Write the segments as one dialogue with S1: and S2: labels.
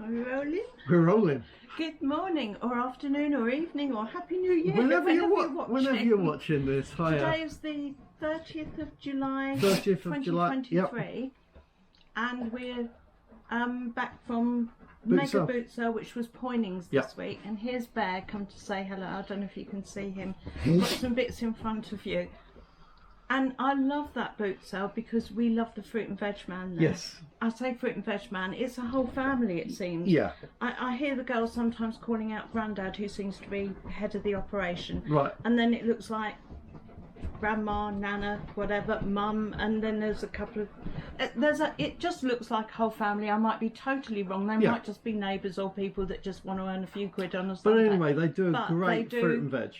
S1: Are we rolling?
S2: We're rolling.
S1: Good morning, or afternoon, or evening, or Happy New Year.
S2: Whenever you're watching this. Hiya.
S1: Today is the 30th of July,
S2: 30th of July,
S1: 2023, yep. And we're back from
S2: Boot
S1: Mega Boot Sale, which was Poynings this
S2: Yep.
S1: week. And here's Bear come to say hello. I don't know if you can see him. Got some bits in front of you. And I love that boot sale because we love the fruit and veg man there.
S2: Yes.
S1: I say fruit and veg man, it's a whole family it seems.
S2: Yeah.
S1: I hear the girls sometimes calling out Grandad, who seems to be head of the operation.
S2: Right.
S1: And then it looks like Grandma, Nana, whatever, Mum, and then there's a couple of... it just looks like a whole family. I might be totally wrong. They might just be neighbours or people that just want to earn a few quid on a Sunday.
S2: But anyway, they do a great fruit and veg.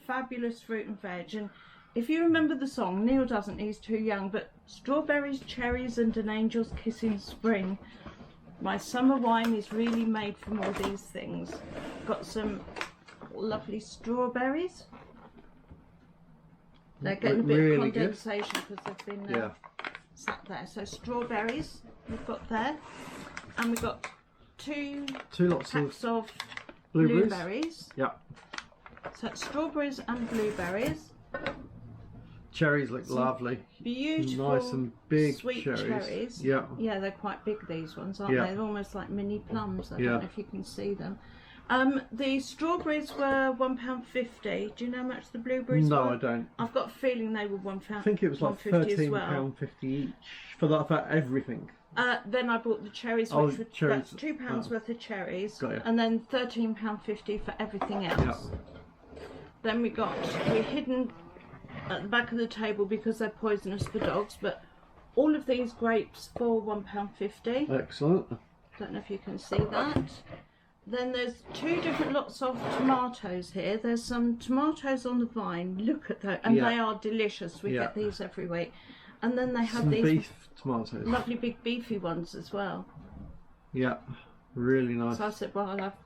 S1: Fabulous fruit and veg. And if you remember the song, Neil doesn't, he's too young, but strawberries, cherries and an angel's kiss in spring. My summer wine is really made from all these things. Got some lovely strawberries. They're getting a bit
S2: really
S1: of condensation because they've been sat there. So strawberries we've got there. And we've got two
S2: lots
S1: packs of
S2: blueberries.
S1: blueberries.
S2: Yeah.
S1: So it's strawberries and blueberries.
S2: Cherries look lovely.
S1: Beautiful,
S2: nice and big
S1: sweet
S2: cherries. Yeah.
S1: Yeah, they're quite big, these ones, aren't they? They're almost like mini plums. I don't know if you can see them. The strawberries were £1.50. Do you know how much the blueberries were?
S2: No, I don't.
S1: I've got a feeling they were £1.50.
S2: I think it was like £13.50 each for everything.
S1: Then I bought the cherries, which were that's £2 worth of cherries, and then £13.50 for everything else. Yeah. Then we're hidden at the back of the table because they're poisonous for dogs, but all of these grapes for £1.50.
S2: Excellent.
S1: Don't know if you can see that. Then there's two different lots of tomatoes here. There's some tomatoes on the vine. Look at those, and they are delicious. We get these every week. And then they have these
S2: beef tomatoes,
S1: lovely big beefy ones as well.
S2: Yeah, really nice.
S1: So I said, well, I'll have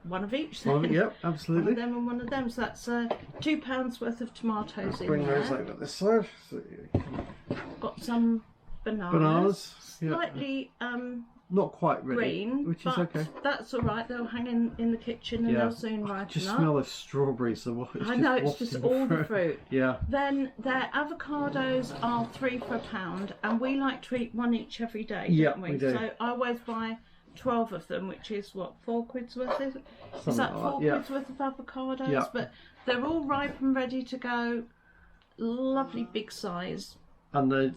S1: one of each.
S2: Yep, absolutely.
S1: One of them and one of them. So that's £2 worth of tomatoes in
S2: Bring
S1: there.
S2: those over this side.
S1: Got some bananas.
S2: Bananas.
S1: Slightly
S2: not quite ready,
S1: green,
S2: which is okay.
S1: That's all right. They'll hang in the kitchen and they'll soon ripen up.
S2: Just smell of strawberries. So
S1: I know, it's just all the fruit.
S2: Yeah.
S1: Then their avocados are £3 for £1, and we like to eat one each every day, don't we?
S2: We do.
S1: So I always buy 12 of them, which is what, £4 worth? Is that £4 worth of avocados?
S2: Yeah.
S1: But they're all ripe and ready to go. Lovely big size.
S2: And they're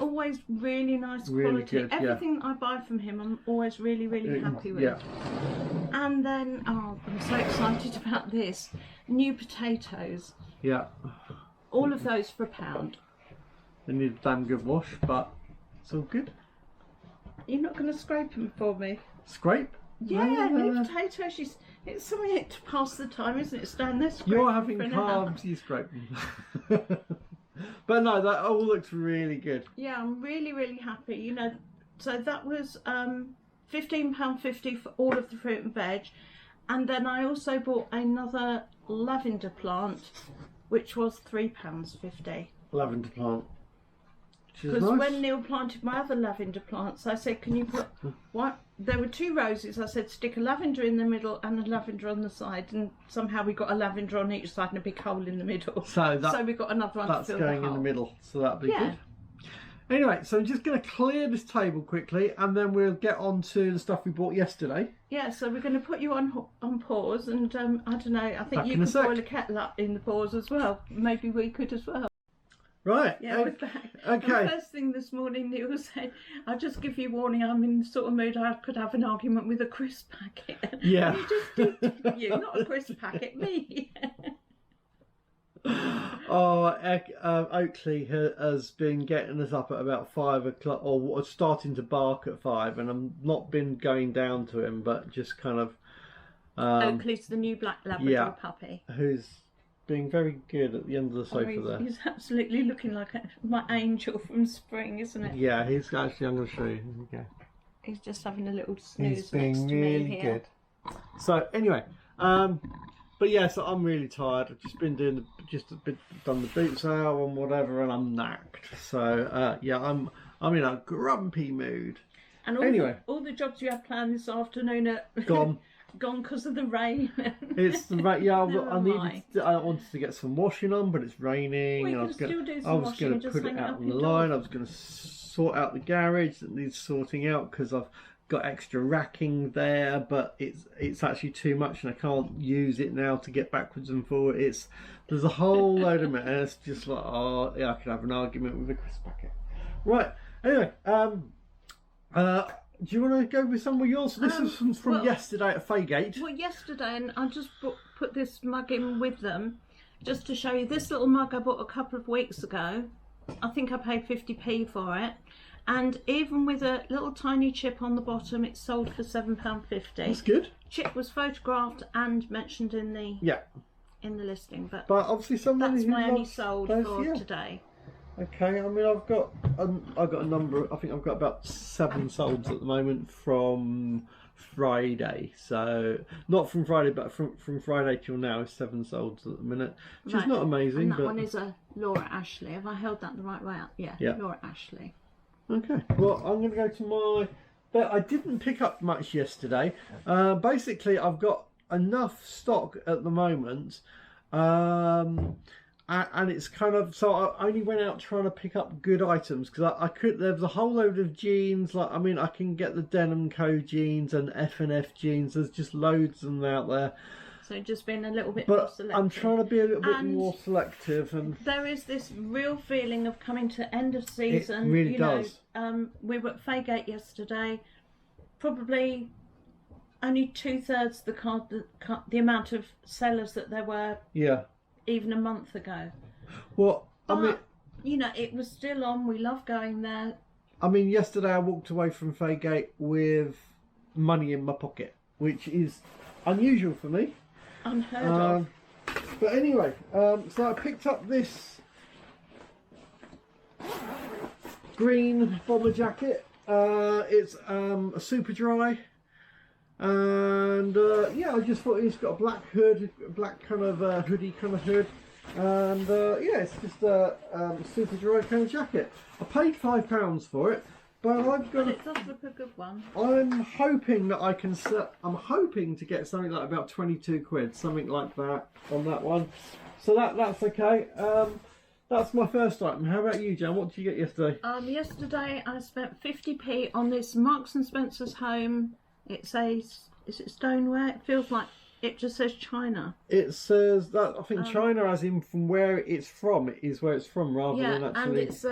S1: always really nice
S2: really
S1: quality.
S2: good,
S1: Everything I buy from him, I'm always really, really happy with.
S2: Yeah.
S1: And then, I'm so excited about this. New potatoes.
S2: Yeah.
S1: All of those for £1.
S2: They need a damn good wash, but it's all good.
S1: You're not going to scrape them for me?
S2: Scrape?
S1: Yeah, new potatoes. It's something to pass the time, isn't it? Stand there scraping.
S2: You're having carbs, you scrape them. But no, that all looks really good.
S1: Yeah, I'm really, really happy. You know, so that was £15.50 for all of the fruit and veg. And then I also bought another lavender plant, which was £3.50.
S2: Lavender plant.
S1: Because
S2: nice.
S1: when Neil planted my other lavender plants, I said, can you put what? There were two roses. I said, stick a lavender in the middle and a lavender on the side, and somehow we got a lavender on each side and a big hole in the middle. So we got another one.
S2: That's
S1: to fill
S2: going
S1: the hole.
S2: in the middle, so that'll be good. Anyway, so I'm just going to clear this table quickly, and then we'll get on to the stuff we bought yesterday. Yeah,
S1: so we're going to put you on pause, and I don't know. I think
S2: Back
S1: you could boil a kettle up in the pause as well. Maybe we could as well.
S2: Right.
S1: Yeah, we're back.
S2: Okay.
S1: The first thing this morning, Neil said, "I'll just give you warning. I'm in the sort of mood I could have an argument with a crisp packet."
S2: Yeah.
S1: You just did, didn't you? Not a crisp packet, me.
S2: Oakley has been getting us up at about 5 o'clock, or starting to bark at 5, and I've not been going down to him, but just kind of.
S1: Oakley's the new black Labrador puppy.
S2: Who's being very good at the end of the sofa there.
S1: He's absolutely looking like my angel from spring, isn't it?
S2: Yeah, he's actually, I'm going to show you. Here we go.
S1: He's just having a little snooze
S2: he's being
S1: next to
S2: really
S1: me here.
S2: good. So anyway, but yeah, so I'm really tired. I've just been done the boot sale and whatever, and I'm knacked. So yeah, I'm in a grumpy mood.
S1: And all the jobs you had planned this afternoon are
S2: gone.
S1: Gone because of the rain.
S2: It's the rain. Yeah, I wanted to get some washing on, but it's raining.
S1: Well,
S2: and
S1: I was going to
S2: put it out on the line. I was going to sort out the garage that needs sorting out because I've got extra racking there, but it's actually too much and I can't use it now to get backwards and forward. There's a whole load of mess. Just like, oh yeah, I could have an argument with a crisp packet. Right. Anyway, do you want to go with some of yours? This is from yesterday at Faygate.
S1: Well, yesterday, and I just put this mug in with them just to show you. This little mug I bought a couple of weeks ago. I think I paid 50p for it. And even with a little tiny chip on the bottom, it's sold for £7.50.
S2: That's good.
S1: Chip was photographed and mentioned in the listing, but
S2: obviously
S1: that's my only sold for today.
S2: Okay, I mean I've got a number. I think I've got about 7 solds at the moment from Friday. So not from Friday, but from Friday till now is 7 solds at the minute, which is not amazing.
S1: And that one is a Laura Ashley. Have I held that the right way out? Yeah. Laura Ashley. Okay,
S2: well I'm going to go to my. But I didn't pick up much yesterday. Basically, I've got enough stock at the moment. And it's kind of, so I only went out trying to pick up good items because I could. There was a whole load of jeans. Like, I mean, I can get the Denim Co jeans and F&F jeans. There's just loads of them out there.
S1: So just being a little bit more selective.
S2: I'm trying to be a little bit more selective. And
S1: there is this real feeling of coming to end of season.
S2: It really does.
S1: We were at Faygate yesterday. Probably only 2/3 the amount of sellers that there were.
S2: Yeah.
S1: Even a month ago.
S2: Well,
S1: I mean, you know, it was still on. We love going there.
S2: I mean, yesterday I walked away from Faygate with money in my pocket, which is unusual for me.
S1: Unheard of.
S2: But anyway, so I picked up this green bomber jacket. It's a super dry. And I just thought it's got a black hood, black kind of hoodie kind of hood, and it's just a super dry kind of jacket. I paid £5 for it, but I've got.
S1: It does look a good one.
S2: I'm hoping that I can. I'm hoping to get something like about 22 quid, something like that on that one. So that's okay. That's my first item. How about you, Jan? What did you get yesterday?
S1: Yesterday I spent 50p on this Marks and Spencer's Home. It says, is it stoneware? It feels like it just says China.
S2: It says that, I think China as in from where it's from, is where it's from rather than actually...
S1: and it's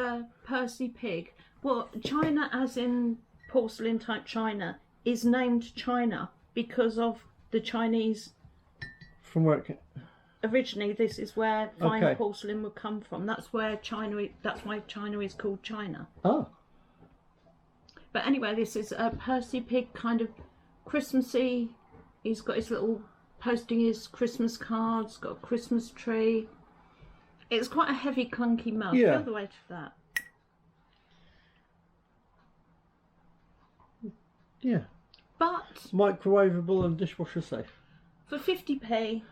S1: Percy Pig. Well, China as in porcelain type China is named China because of the Chinese...
S2: From where it...
S1: Originally, this is where fine porcelain would come from. That's where that's why China is called China.
S2: Oh.
S1: But anyway, this is a Percy Pig kind of Christmassy. He's got his little posting his Christmas cards, got a Christmas tree. It's quite a heavy, clunky mug.
S2: Yeah.
S1: Feel the weight of that.
S2: Yeah.
S1: But
S2: microwavable and dishwasher safe.
S1: For 50p.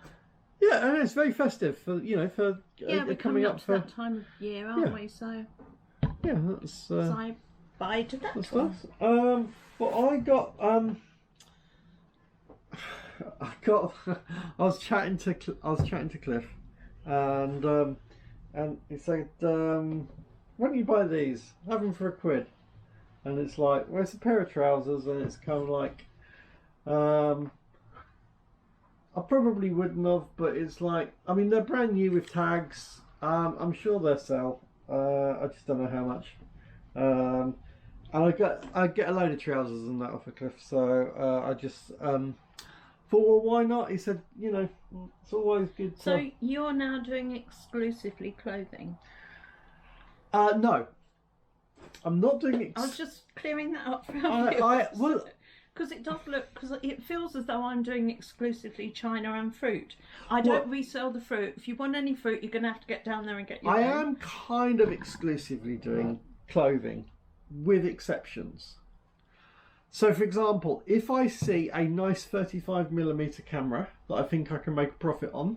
S2: Yeah, and it's very festive for
S1: we're coming up to that time of year, aren't we? So
S2: yeah, that's.
S1: So I buy to that.
S2: That's nice. Well, I got. I was chatting to Cliff, and he said, "Why don't you buy these? Have them for £1." And it's like, well, it's a pair of trousers, and it's kind of like, I probably wouldn't have, but it's like, I mean, they're brand new with tags. I'm sure they'll sell. I just don't know how much. And I get a load of trousers and that off a Cliff, so I just thought, well, why not? He said, it's always good.
S1: So you're now doing exclusively clothing?
S2: No, I'm not doing it.
S1: I was just clearing that up for you. Because it does look, because it feels as though I'm doing exclusively China and fruit. I don't resell the fruit. If you want any fruit, you're going to have to get down there and get your own.
S2: I am kind of exclusively doing clothing, with exceptions. So, for example, if I see a nice 35mm camera that I think I can make a profit on,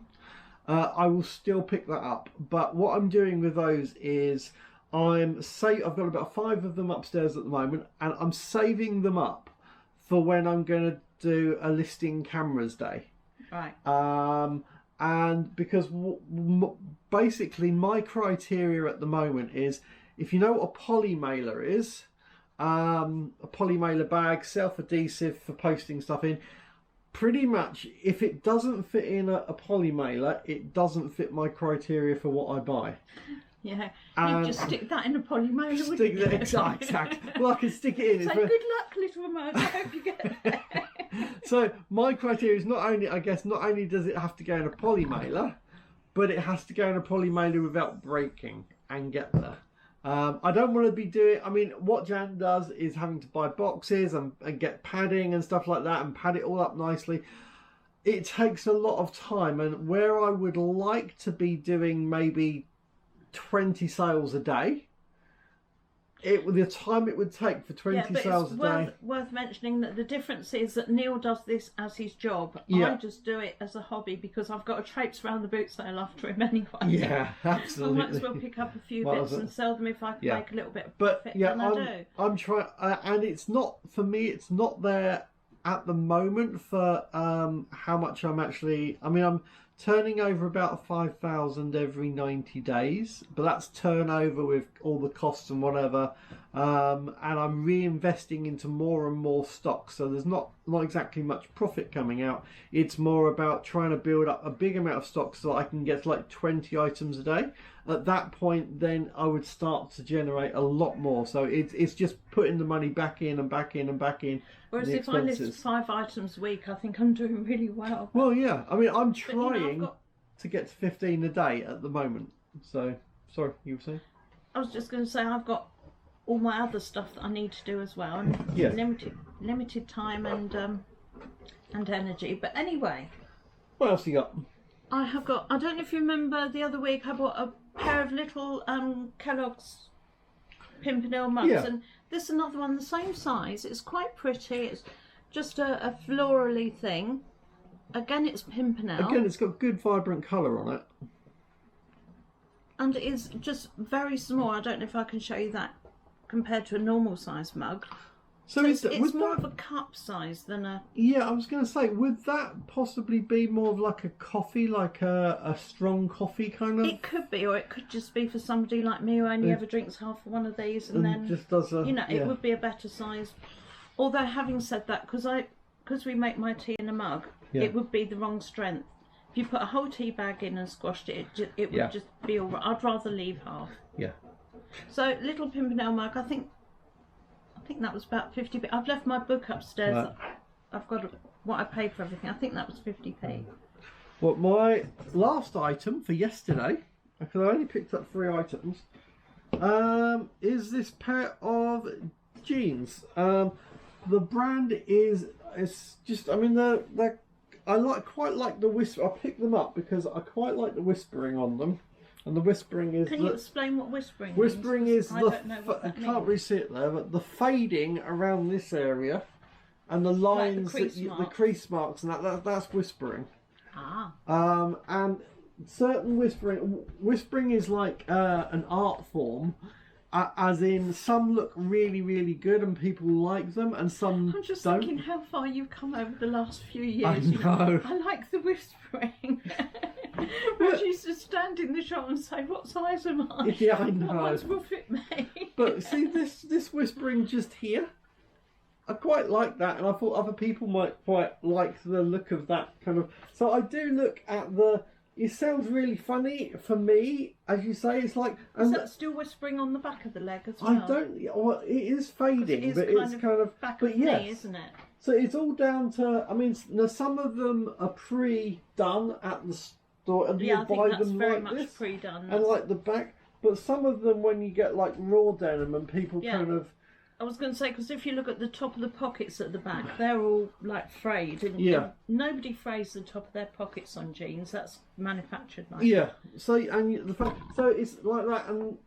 S2: I will still pick that up. But what I'm doing with those is I've got about 5 of them upstairs at the moment, and I'm saving them up for when I'm going to do a listing cameras day.
S1: Right.
S2: And because basically my criteria at the moment is, if you know what a poly mailer is, a poly mailer bag, self-adhesive for posting stuff in, pretty much if it doesn't fit in a poly mailer, it doesn't fit my criteria for what I buy.
S1: Yeah, you just stick that in a poly mailer, wouldn't you?
S2: Exactly. Well, I can stick it in.
S1: So good luck, little Mug. I hope you get there.
S2: So my criteria is not only does it have to go in a poly mailer, but it has to go in a poly mailer without breaking and get there. I don't want to be doing. I mean, what Jan does is having to buy boxes and get padding and stuff like that and pad it all up nicely. It takes a lot of time, and where I would like to be doing maybe 20 sales a day, the time it would take for 20 sales a day.
S1: Worth mentioning that the difference is that Neil does this as his job.
S2: Yeah.
S1: I just do it as a hobby because I've got to traipse around the boot sale after him anyway.
S2: Yeah, absolutely.
S1: I might as well pick up a few bits and sell them if I can make a little bit of profit.
S2: I'm trying, and it's not for me. It's not there at the moment for how much I'm actually. I mean, I'm turning over about 5,000 every 90 days, but that's turnover with all the costs and whatever. And I'm reinvesting into more and more stock, so there's not exactly much profit coming out. It's more about trying to build up a big amount of stock so that I can get to like 20 items a day. At that point, then I would start to generate a lot more. So it's just putting the money back in and back in and back in.
S1: Whereas if I list 5 items a week, I think I'm doing really well.
S2: Well, yeah. I mean, I'm trying to get to 15 a day at the moment. So, sorry, you were saying?
S1: I was just going to say I've got all my other stuff that I need to do as well, and limited time and energy. But anyway,
S2: what else you got?
S1: I have got. I don't know if you remember the other week I bought a pair of little Kellogg's Pimpernel mugs, and this is another one the same size. It's quite pretty. It's just a florally thing. Again, it's Pimpernel.
S2: Again, it's got good vibrant colour on it.
S1: And it is just very small. I don't know if I can show you that compared to a normal size mug. So it's more of a cup size than a...
S2: Yeah, I was going to say, would that possibly be more of like a coffee, like a strong coffee kind of?
S1: It could be, or it could just be for somebody like me who only ever drinks half of one of these and then
S2: just does a...
S1: it would be a better size. Although having said that, because we make my tea in a mug, it would be the wrong strength. If you put a whole tea bag in and squashed it, it would just be all right. I'd rather leave half. Yeah. So, little Pimpernel mug, I think that was about 50p. I've left my book upstairs. Right. I've got what I paid for everything. I think that was 50p.
S2: Well, my last item for yesterday, because I only picked up 3 items, is this pair of jeans. The brand is just, I mean, they're I quite like the whisper. I picked them up because I quite like the whispering on them. And the whispering is...
S1: Can you explain what whispering means?
S2: Whispering is
S1: I don't know what that
S2: means. Can't really see it there, but the fading around this area and the lines,
S1: like
S2: the crease marks, and that's whispering.
S1: Ah.
S2: And certain whispering is like an art form, as in some look really, really good and people like them, and some
S1: I'm just
S2: don't.
S1: Thinking how far you've come over the last few years.
S2: I know.
S1: I like the whispering. Whereas you used to stand in the shop and say, "What size am I?
S2: Yeah, I know.
S1: What ones will fit me?"
S2: But see, this whispering just here, I quite like that, and I thought other people might quite like the look of that kind of. So I do look at the. It sounds really funny for me, as you say. It's like.
S1: Is that still whispering on the back of the leg as well?
S2: I don't. Well, it is fading, but it's kind of
S1: back of knee, isn't it?
S2: So it's all down to. I mean, some of them are pre-done at the store, and you buy them
S1: very
S2: like
S1: much
S2: this,
S1: pre-done.
S2: and like the back. But some of them, when you get like raw denim, and people kind of.
S1: I was going to say, because if you look at the top of the pockets at the back, they're all like frayed. And nobody frays the top of their pockets on jeans. That's manufactured like
S2: that. So it's like that, and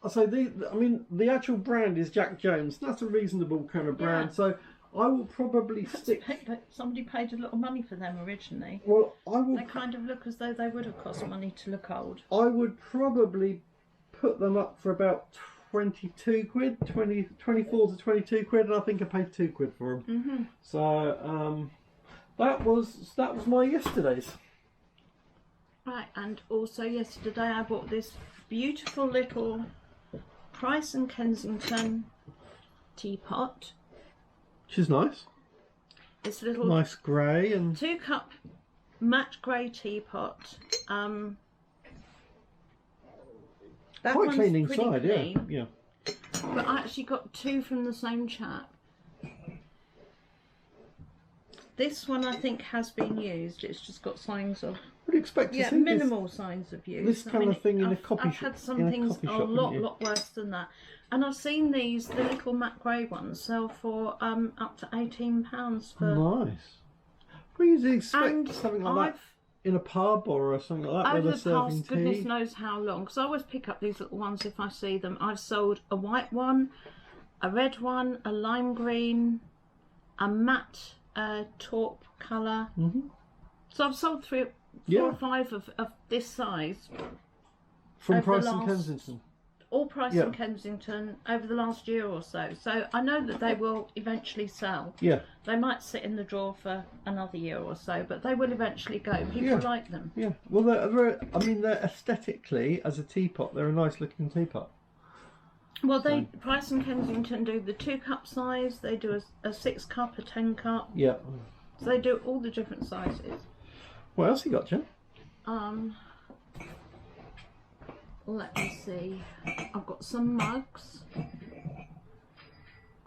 S2: I say the actual brand is Jack Jones. That's a reasonable kind of brand. So I will probably stick.
S1: Somebody paid a lot of money for them originally.
S2: Well, I will.
S1: They kind of look as though they would have cost money to look old.
S2: I would probably put them up for about 22 quid, 24 to 22 quid, and I think I paid 2 quid for them. So that was my yesterday's.
S1: Right, and also yesterday I bought this beautiful little Price and Kensington teapot.
S2: She's nice.
S1: It's a little
S2: nice grey and
S1: 2-cup matte grey teapot. That
S2: quite
S1: one's
S2: clean
S1: pretty
S2: inside,
S1: clean,
S2: yeah.
S1: But I actually got 2 from the same chap. This one I think has been used. It's just got signs of.
S2: What do you expect to see?
S1: Minimal signs of use.
S2: This kind of thing in a coffee shop.
S1: I've had some things a lot worse than that. And I've seen the little matte grey ones sell for up to £18 for.
S2: Nice. We usually expect something like that in a pub or something like that.
S1: Over
S2: where
S1: the
S2: they're serving
S1: past
S2: tea.
S1: goodness knows how long, because I always pick up these little ones if I see them. I've sold a white one, a red one, a lime green, a matte taupe colour. So I've sold 4 or 5 of this size.
S2: From Price and Kensington.
S1: All Price and Kensington over the last year or so. So I know that they will eventually sell.
S2: Yeah.
S1: They might sit in the drawer for another year or so, but they will eventually go. People like them.
S2: Yeah. Well, they're aesthetically, as a teapot, they're a nice looking teapot.
S1: Well, Price and Kensington do the 2-cup size. They do a 6-cup, a 10-cup.
S2: Yeah.
S1: So they do all the different sizes.
S2: What else you got, Jen?
S1: Let me see. I've got some mugs.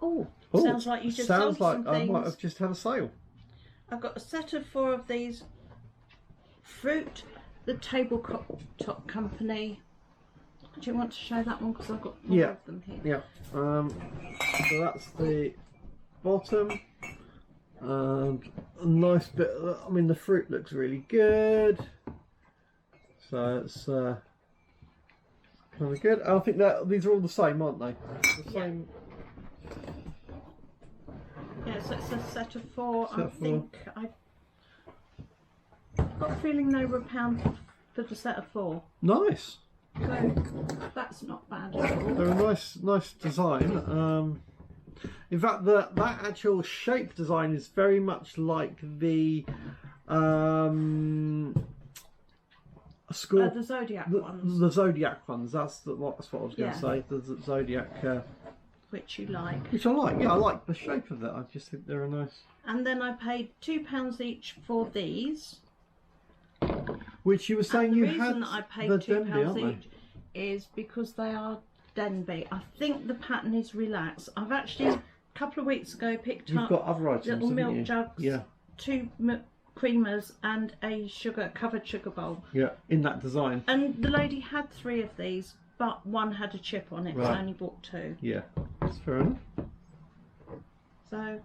S1: Oh, sounds like you just sold some things.
S2: I might have just had a sale.
S1: I've got a set of 4 of these. Fruit, the tabletop company. Do you want to show that one? Because I've got more of them here.
S2: Yeah. So that's the bottom. And a nice bit. I mean, the fruit looks really good. So it's kind of good. I think that these are all the same, aren't they? The same.
S1: Yeah, so it's a set of 4. I've got a feeling they were £1 for the set of 4.
S2: Nice.
S1: So that's not bad at all.
S2: They're a nice design. In fact, that actual shape design is very much like the
S1: the Zodiac ones.
S2: The Zodiac ones. That's what I was going to say. The Zodiac.
S1: Which you like.
S2: Which I like. Yeah, I like the shape of that. I just think they're a nice.
S1: And then I paid £2 each for these.
S2: Which you were saying you had.
S1: The reason I paid £2 each is because they are Denby. I think the pattern is relaxed. I've actually a couple of weeks ago picked up
S2: got other items,
S1: little milk
S2: you?
S1: jugs, 2 creamers and a covered sugar bowl.
S2: Yeah, in that design.
S1: And the lady had 3 of these, but one had a chip on it, so I only bought 2.
S2: Yeah, that's fair enough.
S1: So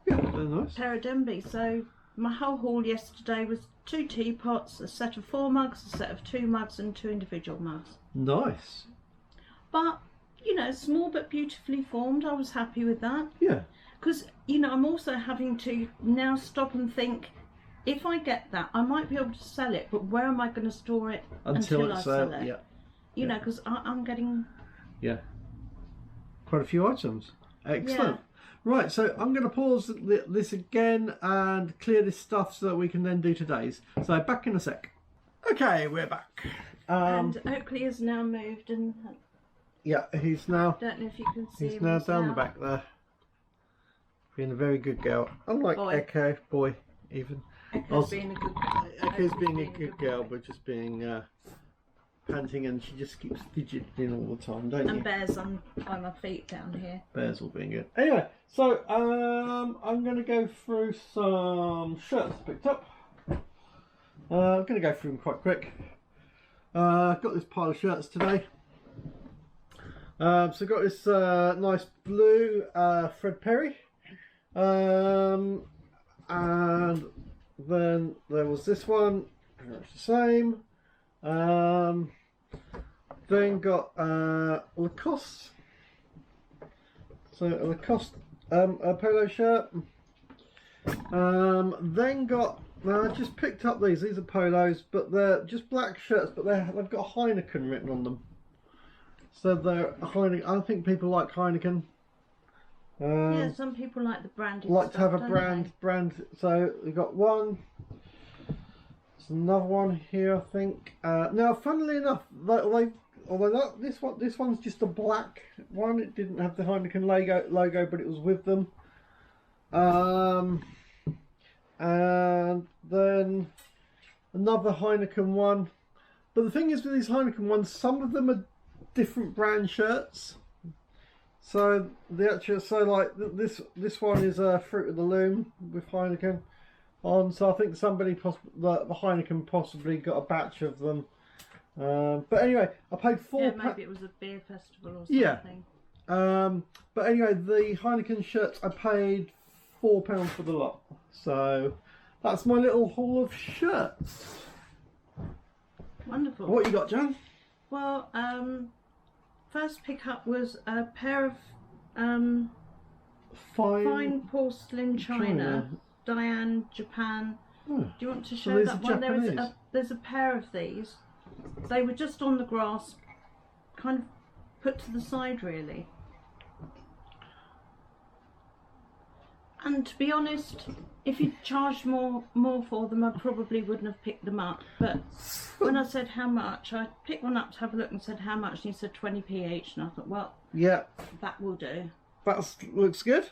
S2: yeah, they're nice.
S1: Pair of Denby. So my whole haul yesterday was 2 teapots, a set of 4 mugs, a set of 2 mugs, and 2 individual mugs.
S2: Nice.
S1: But, you know, small but beautifully formed. I was happy with that.
S2: Yeah.
S1: Because, you know, I'm also having to now stop and think, if I get that, I might be able to sell it, but where am I going to store it until I sell it?
S2: Yeah.
S1: You know, because I'm getting...
S2: Yeah. Quite a few items. Excellent. Yeah. Right, so I'm going to pause this again and clear this stuff so that we can then do today's. So back in a sec. Okay, we're back.
S1: And Oakley has now moved and...
S2: Yeah, he's now...
S1: Don't know if you can see him.
S2: He's now down the back there. Being a very good girl. Unlike Echo, boy, even.
S1: Echo's being a good girl.
S2: Echo's being a good girl, but just being panting, and she just keeps fidgeting all the time, don't you?
S1: And Bear's on my feet down here.
S2: Bear's all being good. Anyway, so I'm going to go through some shirts picked up. I'm going to go through them quite quick. I've got this pile of shirts today. So I've got this nice blue Fred Perry. And then there was this one, pretty much the same. Then got Lacoste. So a Lacoste a polo shirt. Then got, I just picked up these are polos, but they're just black shirts, but they've got Heineken written on them. So they're Heineken. I think people like Heineken.
S1: Yeah, some people like the branded
S2: like
S1: stuff,
S2: to have a brand. So we've got one. There's another one here, I think. Now, funnily enough, this one's just a black one. It didn't have the Heineken logo, but it was with them. And then another Heineken one. But the thing is with these Heineken ones, some of them are different brand shirts. So this one is Fruit of the Loom with Heineken on. So I think somebody the Heineken possibly got a batch of them. But anyway, I paid £4.
S1: Yeah, maybe it was a beer festival or something.
S2: Yeah. But anyway, the Heineken shirts I paid £4 for the lot. So that's my little haul of shirts.
S1: Wonderful.
S2: What you got, Jan?
S1: Well, first pickup was a pair of fine porcelain china. Diane, Japan. Oh. Do you want to show that one? There's a pair of these. They were just on the grass, kind of put to the side really. And to be honest, if you charged more for them, I probably wouldn't have picked them up. But when I said how much, I picked one up to have a look and said how much, and he said 20p each, and I thought, well, yeah, that will do.
S2: That looks good.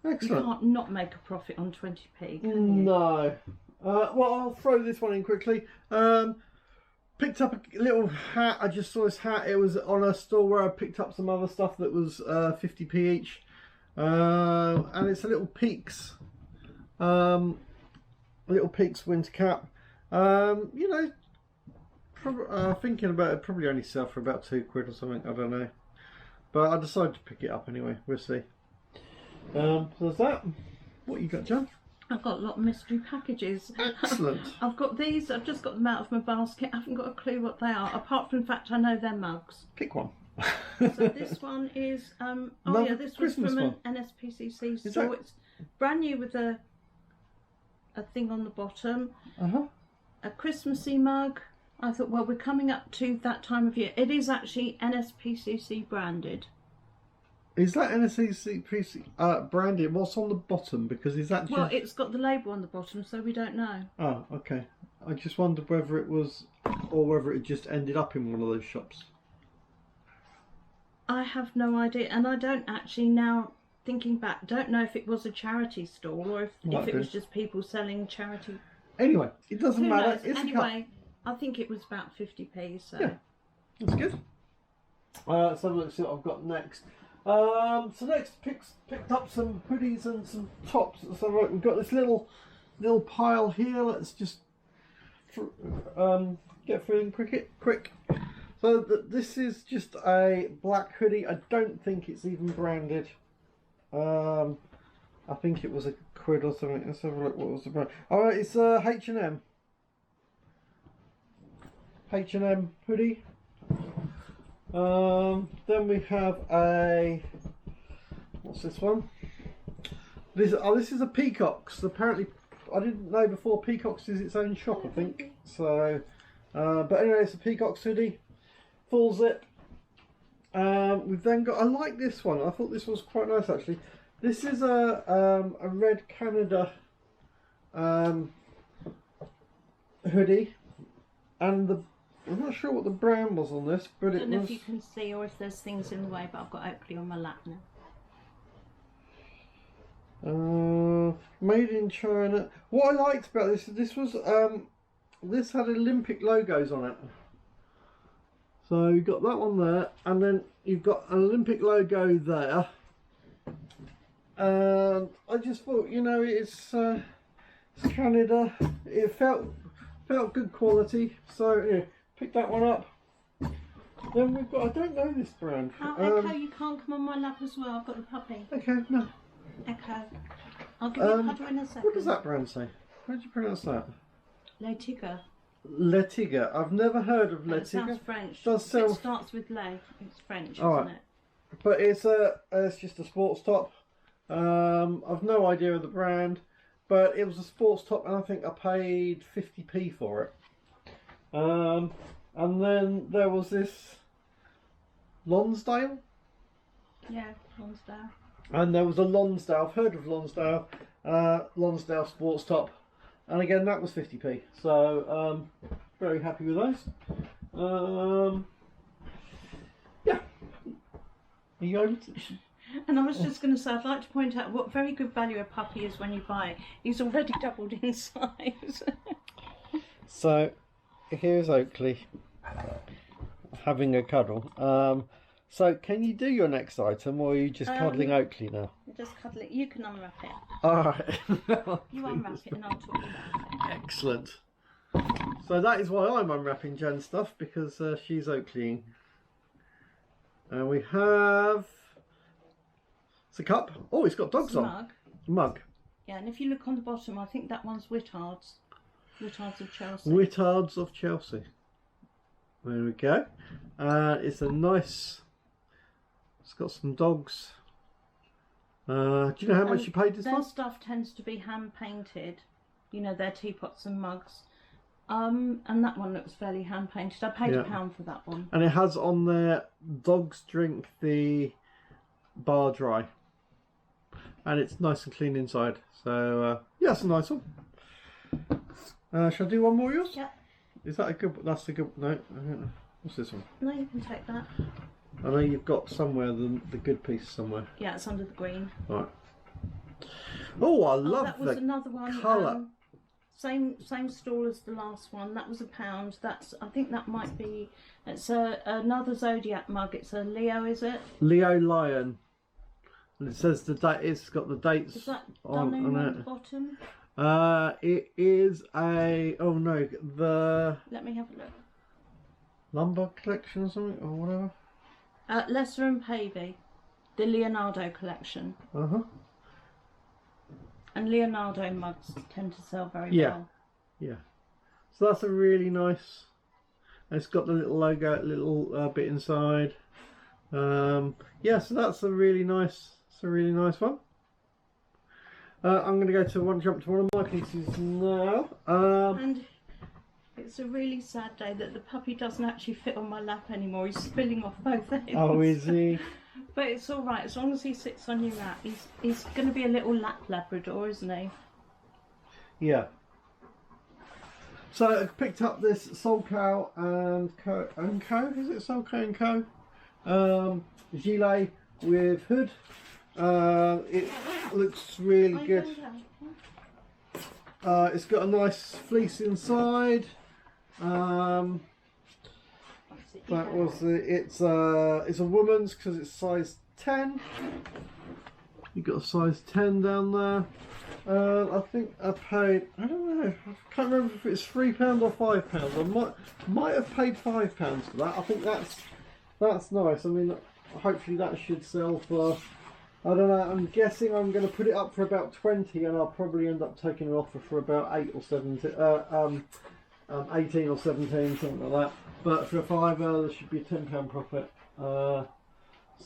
S2: Excellent.
S1: You can't not make a profit on 20p, can you?
S2: No. Well, I'll throw this one in quickly. Picked up a little hat. I just saw this hat. It was on a store where I picked up some other stuff that was 50p each. And it's a little Peaks winter cap. You know, thinking about it, probably only sell for about £2 or something, I don't know, but I decided to pick it up anyway. We'll see. So there's that. What you got, John?
S1: I've got a lot of mystery packages.
S2: Excellent.
S1: I've got these. I've just got them out of my basket. I haven't got a clue what they are, apart from the fact I know they're mugs.
S2: Pick one.
S1: So this one is this was from an NSPCC store. It's brand new with a thing on the bottom. A Christmassy mug. I thought, well, we're coming up to that time of year. It is actually NSPCC branded.
S2: Is that NSPCC branded? What's on the bottom? Because is that just...
S1: Well, it's got the label on the bottom, so we don't know.
S2: Oh, okay. I just wondered whether it was, or whether it just ended up in one of those shops.
S1: I have no idea, and I don't actually, now thinking back, don't know if it was a charity stall or if it was just people selling charity.
S2: Anyway, it doesn't matter.
S1: It's anyway, I think it was about 50p. So
S2: yeah, that's good. So let's see what I've got next. So next picked up some hoodies and some tops. So we've got this little pile here. Let's just get through them quick. So this is just a black hoodie. I don't think it's even branded. I think it was £1 or something. Let's have a look. What was the brand? Oh, it's H&M. H&M hoodie. Then we have a, what's this one? This is a Peacocks. Apparently, I didn't know before Peacocks is its own shop, I think. So, but anyway, it's a Peacocks hoodie. Full zip. We've then got, I like this one. I thought this was quite nice actually. This is a Red Canada hoodie, and I'm not sure what the brand was on this, but
S1: I don't know if you can see or if there's things in the way, but I've got Oakley on my lap
S2: now. Made in China. What I liked about this was this had Olympic logos on it. So you've got that one there, and then you've got an Olympic logo there. And I just thought, you know, it's Canada. It felt good quality, so yeah, pick that one up. Then we've got, I don't know this brand.
S1: Oh, Echo, you can't come on my lap as well. I've got the puppy.
S2: Okay, no.
S1: Echo, I'll give you a cuddle in a second.
S2: What does that brand say? How do you pronounce that?
S1: Letiga.
S2: Letiga. I've never heard of Letiga. It
S1: sounds French.
S2: It
S1: starts with Le. It's French,
S2: isn't
S1: it?
S2: But it's just a sports top. I've no idea of the brand, but it was a sports top, and I think I paid 50p for it. And then there was this Lonsdale.
S1: Yeah, Lonsdale.
S2: And there was a Lonsdale. I've heard of Lonsdale. Lonsdale sports top, and again that was 50p. So very happy with those. Yeah. Are you going to?
S1: And I was just going to say, I'd like to point out what very good value a puppy is when you buy it. He's already doubled in size.
S2: So, here's Oakley having a cuddle. So, can you do your next item, or are you just cuddling Oakley now?
S1: Just cuddling. You can unwrap it.
S2: Alright.
S1: You unwrap it and I'll talk about it.
S2: Excellent. So that is why I'm unwrapping Jen's stuff, because she's Oakleying. And we have... It's a cup. Oh, it's got dogs on. Mug. Yeah,
S1: and if you look on the bottom, I think that one's Whittards. Whittards of Chelsea.
S2: Whittards of Chelsea. There we go. It's a nice... It's got some dogs. Do you know how much you paid this one?
S1: Their stuff tends to be hand painted. You know, their teapots and mugs. And that one looks fairly hand painted. I paid £1 for that one.
S2: And it has on there, dogs drink the bar dry. And it's nice and clean inside. So, yeah, it's a nice one. Shall I do one more of yours?
S1: Yeah.
S2: Is that a good... That's a good... No. What's this one?
S1: No, you can take that.
S2: I know you've got somewhere the good piece somewhere.
S1: Yeah, it's under the green.
S2: Right. Oh, I love
S1: that was another one.
S2: Colour.
S1: Same stall as the last one. That was £1. That's, I think that might be. It's another Zodiac mug. It's a Leo, is it?
S2: Leo Lion. And it says the date. It's got the dates.
S1: Is that on the bottom?
S2: It is a. Oh no, the.
S1: Let me have a look.
S2: Lumber collection or something or whatever.
S1: Lesser and Pavey, the Leonardo collection. And Leonardo mugs tend to sell very well. Yeah.
S2: So that's a really nice. It's got the little logo, little bit inside. Yeah, so that's a really nice. It's a really nice one. I'm going to jump to one of my pieces now.
S1: And it's a really sad day that the puppy doesn't actually fit on my lap anymore. He's spilling off both ends.
S2: Oh, is he?
S1: But it's all right as long as he sits on your lap. He's going to be a little lap Labrador, isn't he?
S2: Yeah. So I picked up this Soul Cow and Co. Is it Soul Cow and Co? Gilet with hood. It looks really good. It's got a nice fleece inside. That was it's a woman's because it's size 10. You've got a size 10 down there. I think I paid, I don't know, I can't remember if it's £3 or £5. I might have paid £5 for that. I think that's nice. I mean, hopefully that should sell for, I don't know, I'm guessing I'm going to put it up for about 20 and I'll probably end up taking an offer for about 8 or 17, 18 or 17, something like that. But for a £5 there should be a £10 profit. So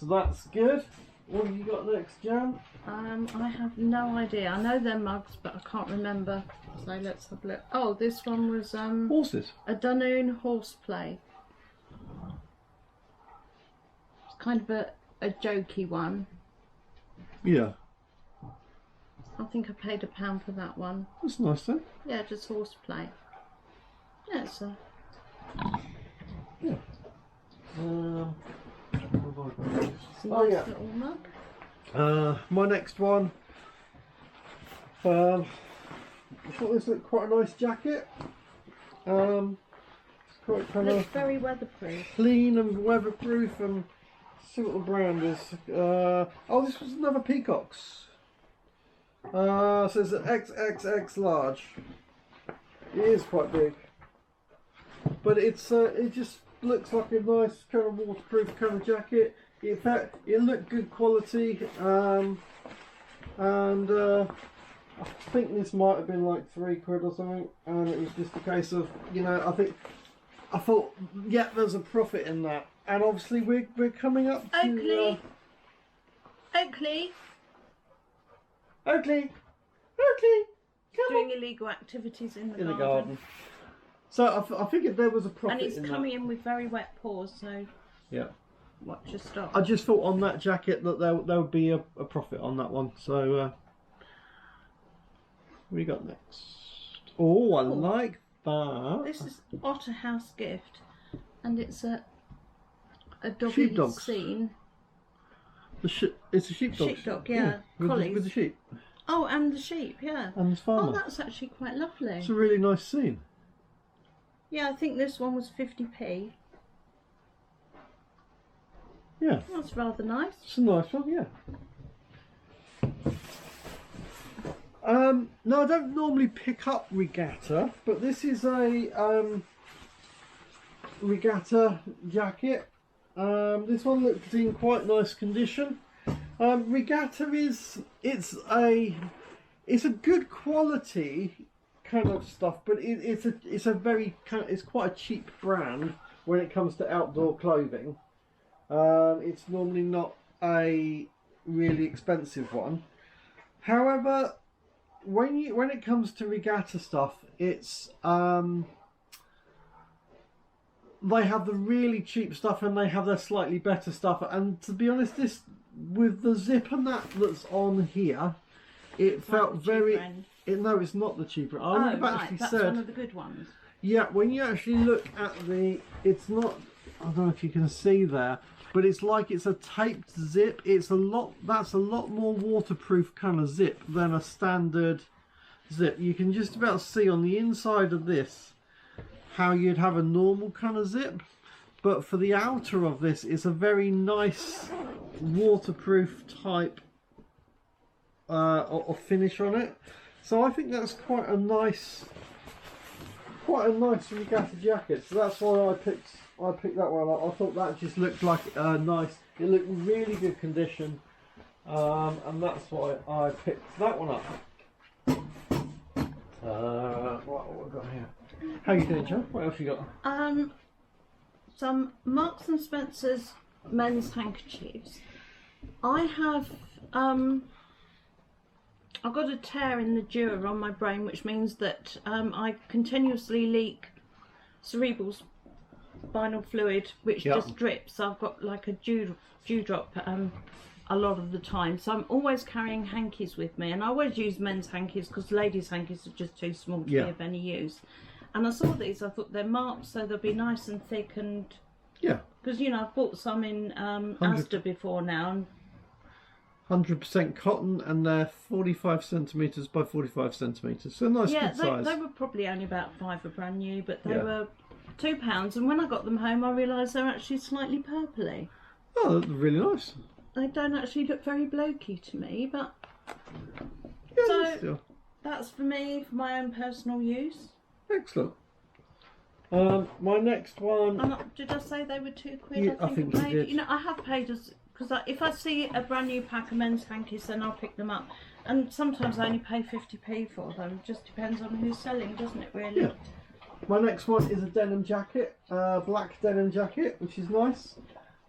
S2: that's good. What have you got next, Jan?
S1: I have no idea. I know they're mugs, but I can't remember. So let's have a look. Oh, this one was
S2: horses.
S1: A Dunoon horseplay. It's kind of a jokey one.
S2: Yeah.
S1: I think I paid £1 for that one.
S2: That's nice then.
S1: Yeah, just horseplay. Yeah, it's a...
S2: Yeah.
S1: Oh yeah. Little mug.
S2: My next one. I thought this looked quite a nice jacket. It's quite kind of
S1: very weatherproof.
S2: Clean and weatherproof, and see what the brand is. Oh, this was another Peacocks. So it's an XXX large. It is quite big, but it's it just looks like a nice kind of waterproof kind of jacket. In fact, it looked good quality, and I think this might have been like £3 or something, and it was just a case of, you know, I thought, yeah, there's a profit in that, and obviously we're coming up to
S1: Oakley, doing illegal activities in the garden.
S2: So I figured there was a profit.
S1: And he's coming in with very wet paws, so
S2: yeah.
S1: watch your stock.
S2: I just thought on that jacket that there would be a profit on that one. So, what we got next? Oh, I like that.
S1: This is Otter House Gift, and it's a doggy
S2: sheepdog
S1: scene.
S2: It's a sheepdog.
S1: Sheepdog, yeah. Collies.
S2: With the sheep.
S1: Oh, and the sheep, yeah.
S2: And the farmer.
S1: Oh, that's actually quite lovely.
S2: It's a really nice scene.
S1: Yeah, I think this one was 50p.
S2: Yeah.
S1: That's rather nice.
S2: It's a nice one, yeah. No, I don't normally pick up regatta, but this is a regatta jacket. This one looks in quite nice condition. Regatta it's a good quality kind of stuff, but it's a very it's quite a cheap brand when it comes to outdoor clothing. It's normally not a really expensive one. However, when it comes to regatta stuff, it's they have the really cheap stuff and they have their slightly better stuff. And to be honest, this with the zip and that's on here, it felt very. No, it's not the cheaper. I would have actually
S1: that's
S2: said
S1: one of the good ones.
S2: Yeah, when you actually look at it's not. I don't know if you can see there, but it's like it's a taped zip. That's a lot more waterproof kind of zip than a standard zip. You can just about see on the inside of this how you'd have a normal kind of zip, but for the outer of this, it's a very nice waterproof type of finish on it. So I think that's quite a nice regatta jacket. So that's why I picked that one up. I thought that just looked like nice. It looked in really good condition, and that's why I picked that one up. What have we got here? How you doing, Joe? What else you got?
S1: Some Marks and Spencer's men's handkerchiefs. I have I've got a tear in the dewar on my brain, which means that I continuously leak cerebral spinal fluid, which just drips. I've got like a dewdrop a lot of the time, so I'm always carrying hankies with me, and I always use men's hankies because ladies' hankies are just too small to be of any use. And I saw these, I thought they're marked, so they'll be nice and thick, and because you know I've bought some in Asda before now, and
S2: 100% cotton, and they're 45 centimetres by 45 centimetres, so nice good size.
S1: They were probably only about £5 brand new, but they were £2, and when I got them home I realised they're actually slightly purpley.
S2: Oh, they're really nice.
S1: They don't actually look very blokey to me, but so that's for me, for my own personal use.
S2: Excellent. My next one.
S1: Did I say they were £2?
S2: Yeah, I think you did.
S1: You know, I have paid because if I see a brand new pack of men's hankies, then I'll pick them up. And sometimes I only pay 50p for them. It just depends on who's selling, doesn't it? Really.
S2: Yeah. My next one is a denim jacket, black denim jacket, which is nice.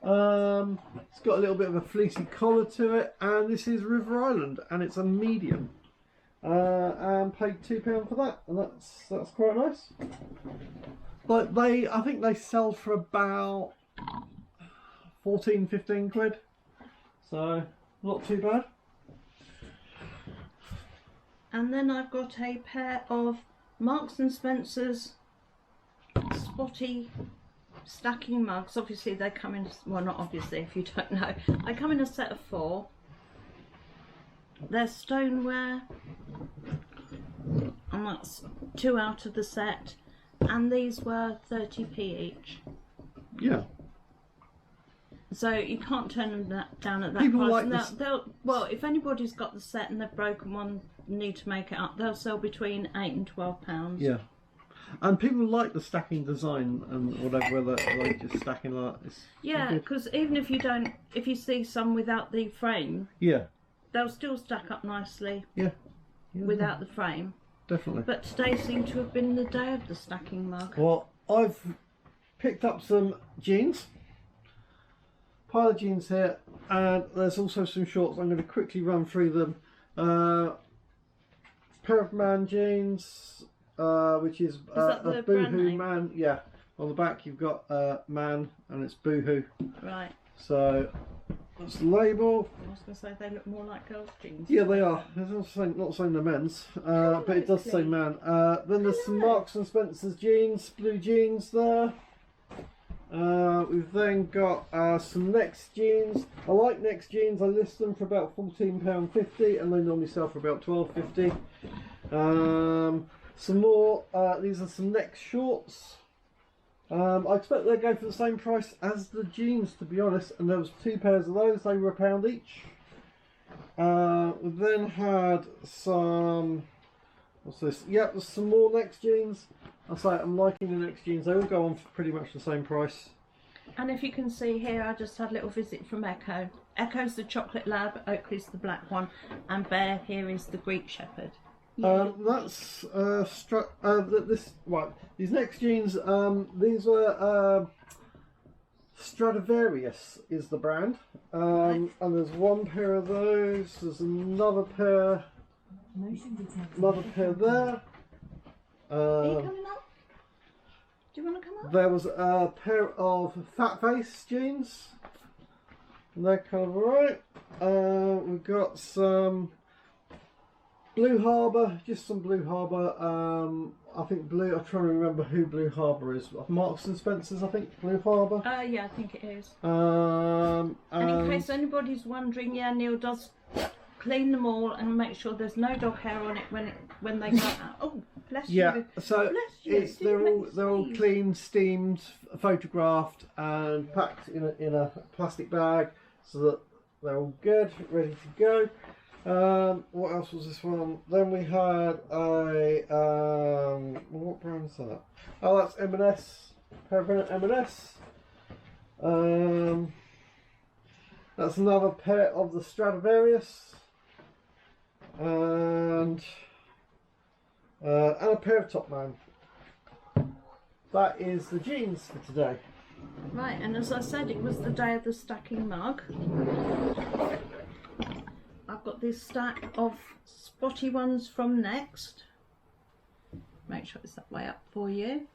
S2: It's got a little bit of a fleecy collar to it, and this is River Island, and it's a medium. And paid £2 for that, and that's quite nice. But I think they sell for about 14-15 quid, so not too bad.
S1: And then I've got a pair of Marks and Spencer's spotty stacking mugs. Obviously they come in, well, not obviously if you don't know, they come in a set of 4. They're stoneware, and that's 2 out of the set, and these were 30p each.
S2: Yeah.
S1: So you can't turn them down at that
S2: People
S1: price.
S2: like this.
S1: Well, if anybody's got the set and they've broken one, need to make it up, they'll sell between £8 and £12.
S2: Yeah. And people like the stacking design and whatever, like just stacking like this.
S1: Yeah, because even if you see some without the frame, they'll still stack up nicely.
S2: Yeah.
S1: Without the frame.
S2: Definitely.
S1: But today seemed to have been the day of the stacking mug.
S2: Well, I've picked up some jeans. Pile of jeans here, and there's also some shorts. I'm going to quickly run through them. Pair of man jeans, which is a Boohoo man. Yeah, on the back you've got man, and it's Boohoo.
S1: Right.
S2: So that's the label.
S1: I was going to say they look more like girls' jeans.
S2: Yeah, they are. It's not saying the men's, but it does say man. Then there's some Marks and Spencer's jeans, blue jeans there. We've then got some Next jeans. I like Next jeans. I list them for about £14.50 and they normally sell for about £12.50. Some more. These are some Next shorts. I expect they're going for the same price as the jeans, to be honest. And there was 2 pairs of those. They were £1 each. We then had some. What's this? Yep, there's some more Next jeans. I say I'm liking the Next jeans. They all go on for pretty much the same price.
S1: And if you can see here, I just had a little visit from Echo. Echo's the chocolate lab, Oakley's the black one, and Bear here is the Greek shepherd.
S2: That's this right. These Next jeans. These were Stradivarius is the brand. And there's 1 pair of those. There's another pair. Another pair there.
S1: Are you coming up? Do you want to come up?
S2: There was a pair of Fat Face jeans. And they're kind of alright. We've got some Blue Harbour, just some Blue Harbour. I think Blue. I'm trying to remember who Blue Harbour is. Marks and Spencer's, I think. Blue Harbour.
S1: Yeah, I think it is. And in case anybody's wondering, yeah, Neil does clean them all and make sure there's no dog hair on it when they go out. Oh, bless you.
S2: Yeah, so
S1: bless you.
S2: they're all clean, steamed, photographed, and packed in a plastic bag so that they're all good, ready to go. What else was this one? Then we had a what brand is that? Oh, that's M&S. Pair of M&S. That's another pair of the Stradivarius, and a pair of Topman. That is the jeans for today.
S1: Right, and as I said, it was the day of the stacking mug. I've got this stack of spotty ones from Next. Make sure it's that way up for you.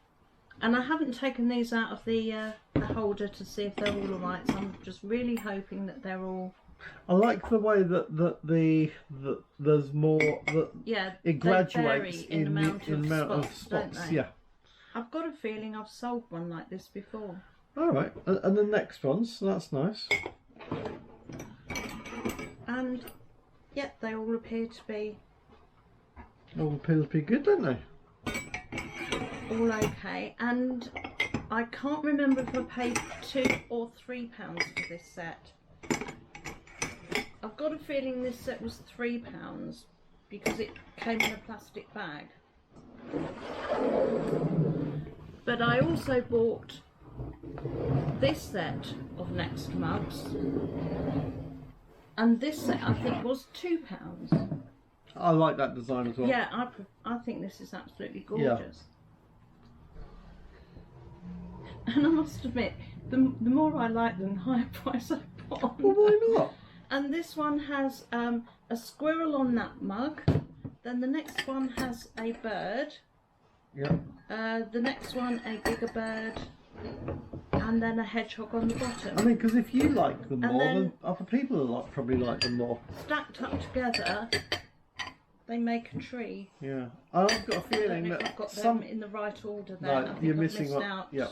S1: And I haven't taken these out of the holder to see if they're all alright, so I'm just really hoping that they're all...
S2: I like the way that there's more, it graduates
S1: in the amount of spots.
S2: Yeah.
S1: I've got a feeling I've sold one like this before.
S2: Alright, and the next ones, that's nice.
S1: And, yeah, they all appear to be...
S2: All appear to be good, don't they?
S1: All okay, and I can't remember if I paid £2 or £3 for this set. I've got a feeling this set was £3 because it came in a plastic bag. But I also bought this set of Next mugs, and this set I think was £2.
S2: I like that design as well.
S1: Yeah, I think this is absolutely gorgeous. Yeah. And I must admit, the more I like them, the higher price I put on.
S2: Well, why not?
S1: And this one has a squirrel on that mug. Then the next one has a bird.
S2: Yeah.
S1: The next one a gigabird, and then a hedgehog on the bottom.
S2: I mean, because if you like them more, then other people probably like them more.
S1: Stacked up together, they make a tree.
S2: Yeah, I've got a feeling that
S1: I've got
S2: some
S1: them in the right order. There,
S2: no, you're missing one.
S1: Out.
S2: Yeah,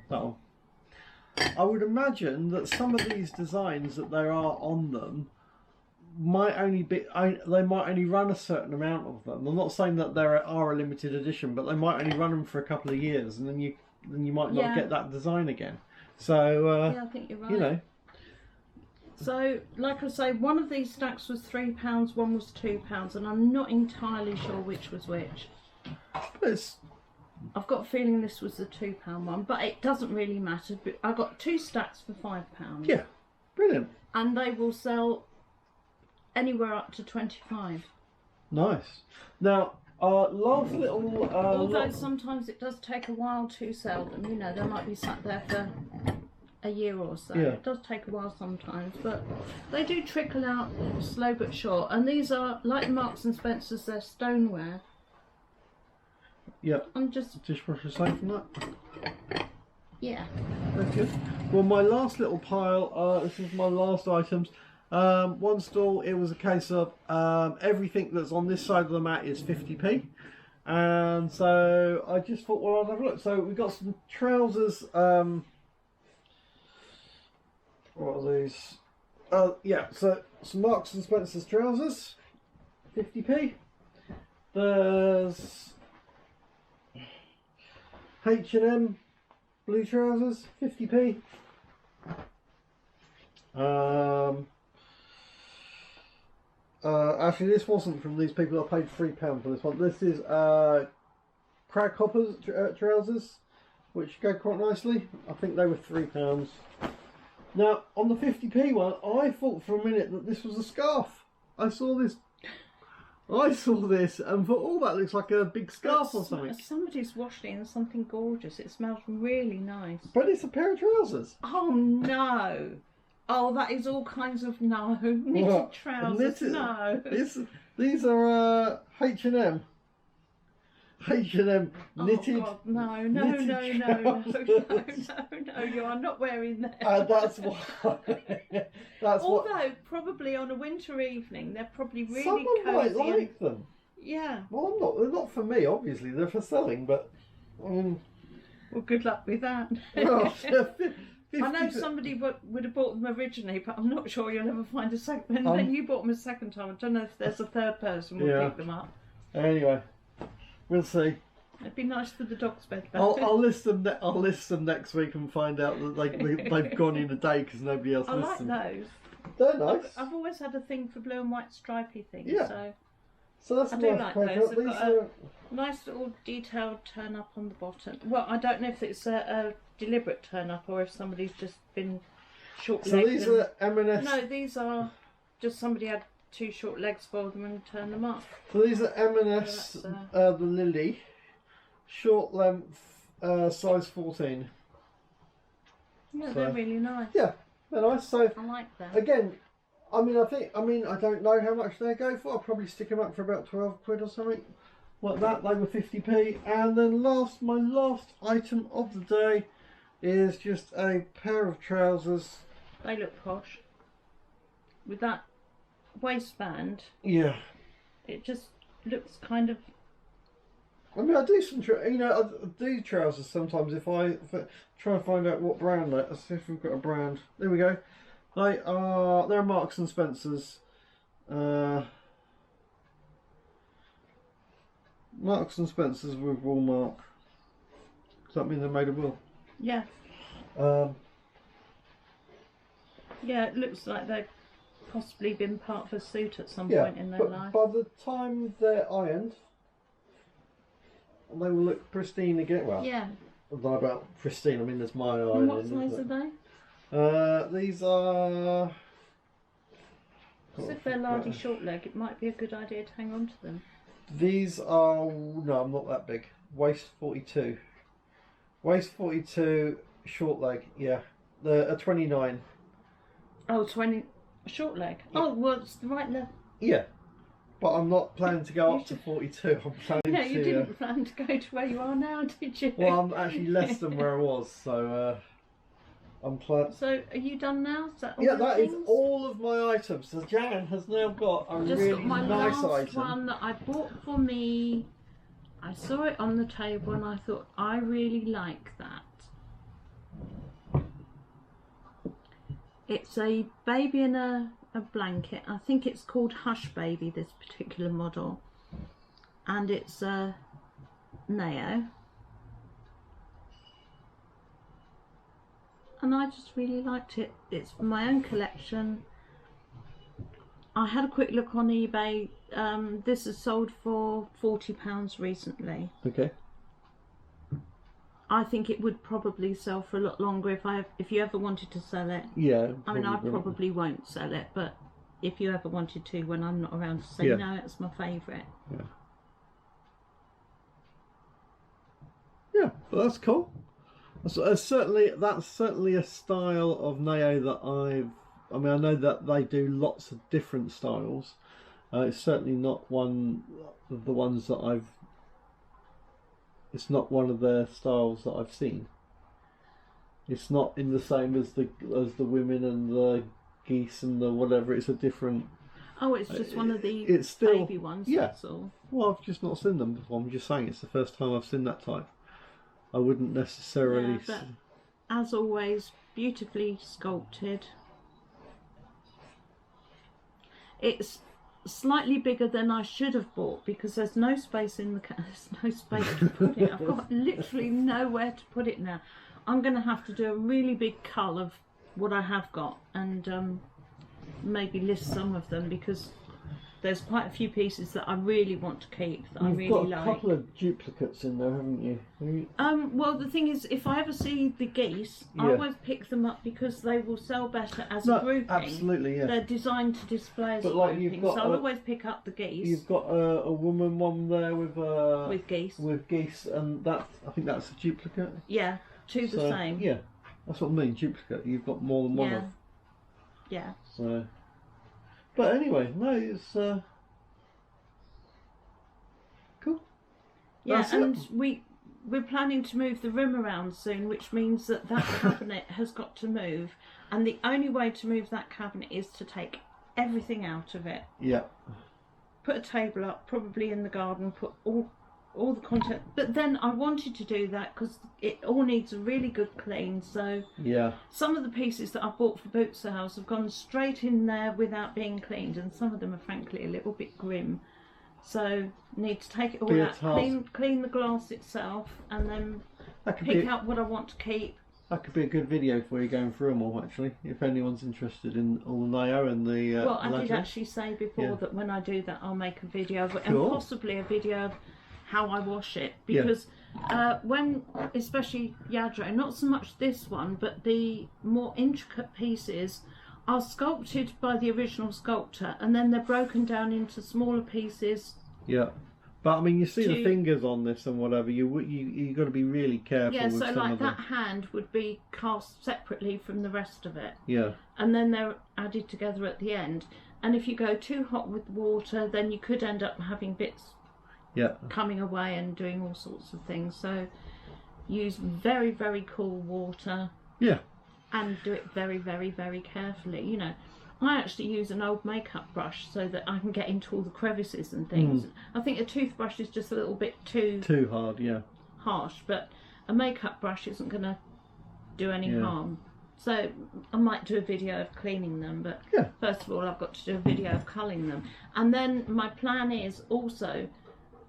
S2: that one. I would imagine that some of these designs that there are on them might only be, they might only run a certain amount of them. I'm not saying that there are a limited edition, but they might only run them for a couple of years, and then you might not get that design again. So
S1: yeah, I think you're right.
S2: You know.
S1: So, like I say, one of these stacks was £3, one was £2, and I'm not entirely sure which was which. I've got a feeling this was the £2 one, but it doesn't really matter. But I got 2 stacks for £5.
S2: Yeah, brilliant.
S1: And they will sell anywhere up to 25.
S2: Nice. Now, last little...
S1: although sometimes it does take a while to sell them, you know, they might be sat there for a year or so.
S2: Yeah.
S1: It does take a while sometimes, but they do trickle out slow but sure. And these are, like Marks and Spencer's, they're stoneware.
S2: Yeah.
S1: I'm just...
S2: Dishwasher safe and that?
S1: Yeah.
S2: That's good. Well, my last little pile, this is my last items. One stall, it was a case of everything that's on this side of the mat is 50p. And so I just thought, well, I'll have a look. So we've got some trousers. What are these? Yeah, so some Marks and Spencer's trousers, 50p. There's H&M blue trousers, 50p. Actually, this wasn't from these people. I paid £3 for this one. This is Craghoppers trousers, which go quite nicely. I think they were £3. Now, on the 50p one, I thought for a minute that this was a scarf. I saw this and thought, oh, that looks like a big scarf or something.
S1: Somebody's washed it in something gorgeous. It smells really nice.
S2: But it's a pair of trousers.
S1: Oh, no. Oh, that is all kinds of knitted trousers. No.
S2: These are H&M. H&M knitted.
S1: Oh God, no, you are not wearing that.
S2: That's why.
S1: Although probably on a winter evening, they're probably really
S2: someone
S1: cozy.
S2: Might like them.
S1: Yeah.
S2: Well, I'm not. They're not for me, obviously. They're for selling, but.
S1: Well, good luck with that.
S2: Well,
S1: I know somebody would have bought them originally, but I'm not sure you'll ever find a second. And then you bought them a second time. I don't know if there's a third person who will pick them up.
S2: Anyway, we'll see.
S1: It'd be nice for the dog's bed.
S2: I'll list them. I'll list them next week and find out that they've gone in a day because nobody else lists them.
S1: I like those.
S2: They're nice.
S1: I've always had a thing for blue and white stripy things.
S2: Yeah. So that's
S1: I do like those. They've got a nice little detailed turn up on the bottom. Well, I don't know if it's a deliberate turn up or if somebody's just been short legged.
S2: So these are M&S.
S1: No, these are just somebody had 2 short legs for them and turned them up.
S2: So these are M&S, the Lily, short length, size 14.
S1: Yeah, they're really nice.
S2: Yeah, they're nice. So
S1: I like them.
S2: Again, I don't know how much they go for. I'll probably stick them up for about 12 quid or something like that. They were 50p. And then my last item of the day is just a pair of trousers.
S1: They look posh. With that waistband.
S2: Yeah.
S1: It just looks kind of.
S2: I mean, I do some, I do trousers sometimes if I try and find out what brand. Let's see if we've got a brand. There we go. They're Marks and Spencer's. Marks and Spencer's with wool mark. Does that mean they're made of wool?
S1: Yeah. Yeah, it looks like they've possibly been part of a suit at some point in their life.
S2: By the time they're ironed, they will look pristine again. Well,
S1: yeah.
S2: Not about pristine. I mean, there's my iron.
S1: And what size are they?
S2: These are.
S1: So if they're lardy short leg, it might be a good idea to hang on to them.
S2: These are no, I'm not that big. Waist 42. Waist 42, short leg. Yeah, they're a 29.
S1: Oh, 20 short leg. Yeah. Oh, well, it's the right length.
S2: Yeah, but I'm not planning to go up to 42. I'm planning
S1: to. You didn't plan to go to where you are now, did you?
S2: Well, I'm actually less than where I was, so. I'm planning.
S1: So, are you done now? Is that all
S2: that is all of my items. So Jan has now got a really
S1: got my
S2: nice
S1: last
S2: item.
S1: One that I bought for me. I saw it on the table and I thought I really like that. It's a baby in a blanket. I think it's called Hush Baby, this particular model, and it's a Neo. And I just really liked it. It's my own collection. I had a quick look on eBay. This is sold for £40 recently.
S2: Okay.
S1: I think it would probably sell for a lot longer if you ever wanted to sell it.
S2: Yeah.
S1: I mean, I probably won't sell it, but if you ever wanted to, when I'm not around, to say no, it's my favourite.
S2: Yeah. Yeah, well, that's cool. That's certainly a style of Neo that I mean, I know that they do lots of different styles. It's certainly not one of the ones that it's not one of their styles that I've seen. It's not in the same as the women and the geese and the whatever. It's a different.
S1: Oh, it's just one of the
S2: it's still,
S1: baby ones.
S2: Yeah.
S1: That's all.
S2: Well, I've just not seen them before. I'm just saying it's the first time I've seen that type. I wouldn't necessarily.
S1: Yeah, but as always, beautifully sculpted. It's slightly bigger than I should have bought because there's no space in the there's no space to put it. I've got literally nowhere to put it now. I'm going to have to do a really big cull of what I have got and maybe list some of them because there's quite a few pieces that I really want to keep that I really like. You've got a
S2: couple of duplicates in there, haven't you?
S1: Well, the thing is, if I ever see the geese, I always pick them up because they will sell better as a grouping.
S2: Absolutely, yeah.
S1: They're designed to display as a
S2: like
S1: grouping, so I always pick up the geese.
S2: You've got a woman one there with
S1: geese.
S2: With geese, and I think that's a duplicate.
S1: Yeah, two the same.
S2: Yeah, that's what I mean. Duplicate. You've got more than one of.
S1: Yeah.
S2: So. But anyway, no, it's cool.
S1: Yeah, that's and we're planning to move the room around soon, which means that cabinet has got to move, and the only way to move that cabinet is to take everything out of it.
S2: Yeah.
S1: Put a table up, probably in the garden, put all the content. But then I wanted to do that because it all needs a really good clean. So
S2: yeah,
S1: some of the pieces that I bought for boot sales have gone straight in there without being cleaned, and some of them are frankly a little bit grim. So need to take it all out, clean the glass itself, and then pick out what I want to keep.
S2: That could be a good video for you going through them all, actually, if anyone's interested in all the Neo and the
S1: well, I did actually say before that when I do that I'll make a video of it, and possibly a video of how I wash it, because when, especially Yadro, not so much this one, but the more intricate pieces are sculpted by the original sculptor, and then they're broken down into smaller pieces.
S2: Yeah, but I mean, you see the fingers on this and whatever. You got to be really careful.
S1: Yeah,
S2: with
S1: so
S2: some
S1: like
S2: of
S1: that hand would be cast separately from the rest of it.
S2: Yeah,
S1: and then they're added together at the end. And if you go too hot with water, then you could end up having bits coming away and doing all sorts of things. So use very, very cool water.
S2: Yeah.
S1: And do it very, very, very carefully. You know, I actually use an old makeup brush so that I can get into all the crevices and things. I think a toothbrush is just a little bit too
S2: hard,
S1: harsh, but a makeup brush isn't going to do any harm. So I might do a video of cleaning them, but first of all I've got to do a video of culling them. And then my plan is also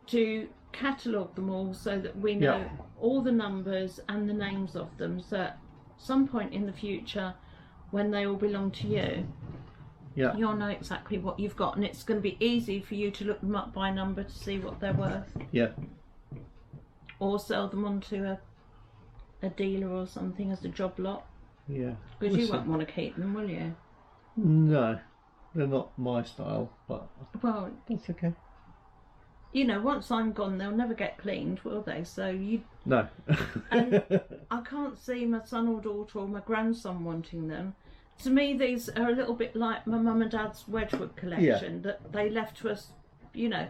S1: to catalogue them all so that we know all the numbers and the names of them, so at some point in the future when they all belong to you, you'll know exactly what you've got, and it's going to be easy for you to look them up by number to see what they're worth. Yeah. Or sell them onto a dealer or something as a job lot. Yeah. Because you won't want to keep them, will you?
S2: No, they're not my style, but
S1: well,
S2: that's okay.
S1: You know, once I'm gone, they'll never get cleaned, will they? So you...
S2: No.
S1: And I can't see my son or daughter or my grandson wanting them. To me, these are a little bit like my mum and dad's Wedgwood collection that they left to us. You know,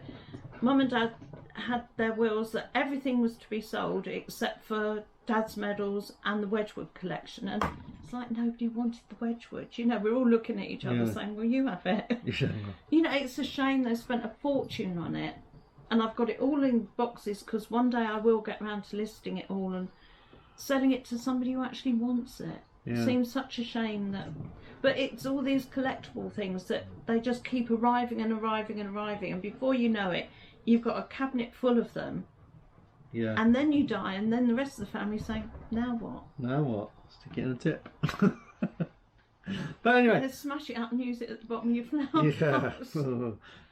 S1: mum and dad had their wills that everything was to be sold except for dad's medals and the Wedgwood collection. And it's like nobody wanted the Wedgwood. You know, we're all looking at each other saying, well, you have it. You know, it's a shame they spent a fortune on it. And I've got it all in boxes because one day I will get round to listing it all and selling it to somebody who actually wants it. It seems such a shame that... But it's all these collectible things that they just keep arriving and arriving and arriving. And before you know it, you've got a cabinet full of them. Yeah. And then you die, and then the rest of the family saying, now what?
S2: Now what? Stick it in a tip. But anyway,
S1: let's smash it out and use it at the bottom of your flower pots.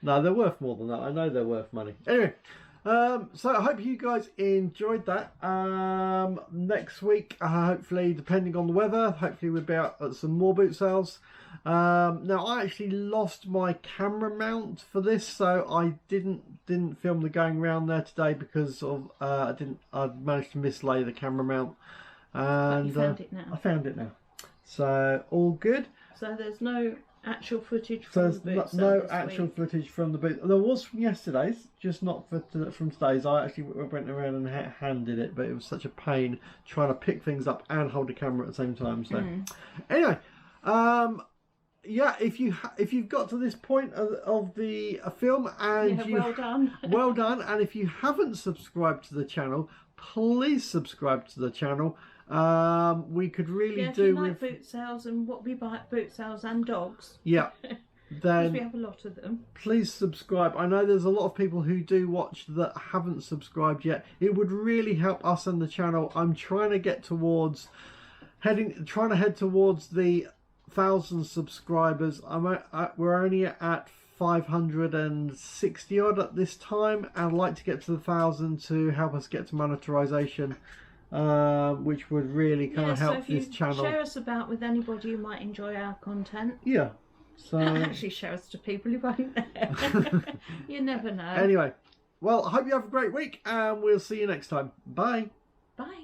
S2: No, they're worth more than that. I know they're worth money. Anyway, so I hope you guys enjoyed that. Next week, hopefully, depending on the weather, hopefully we'll be out at some more boot sales. Now I actually lost my camera mount for this, so I didn't film the going round there today because of I managed to mislay the camera mount. And
S1: but you found it now.
S2: I found it now. So all good.
S1: So there's no actual footage
S2: So
S1: from the
S2: there's
S1: boot
S2: no
S1: sale
S2: actual
S1: week.
S2: footage from the boot. There was from yesterday's, just not from today's. I actually went around and handed it, but it was such a pain trying to pick things up and hold the camera at the same time. So anyway, yeah, if you've got to this point of the film and
S1: well done.
S2: well done, and if you haven't subscribed to the channel, please subscribe to the channel. We could really
S1: if
S2: do
S1: you like
S2: with
S1: boot sales and what we buy at boot sales and dogs.
S2: Yeah. Then
S1: we have a lot of them.
S2: Please subscribe. I know there's a lot of people who do watch that haven't subscribed yet. It would really help us and the channel. I'm trying to get towards trying to head towards the 1,000 subscribers. We're only at 560 odd at this time, and I'd like to get to the 1,000 to help us get to monetization, which would really kind of help this channel.
S1: Share us about with anybody who might enjoy our content.
S2: Yeah. So
S1: actually share us to people who won't there. You never know.
S2: Anyway, well, I hope you have a great week, and we'll see you next time. Bye.
S1: Bye.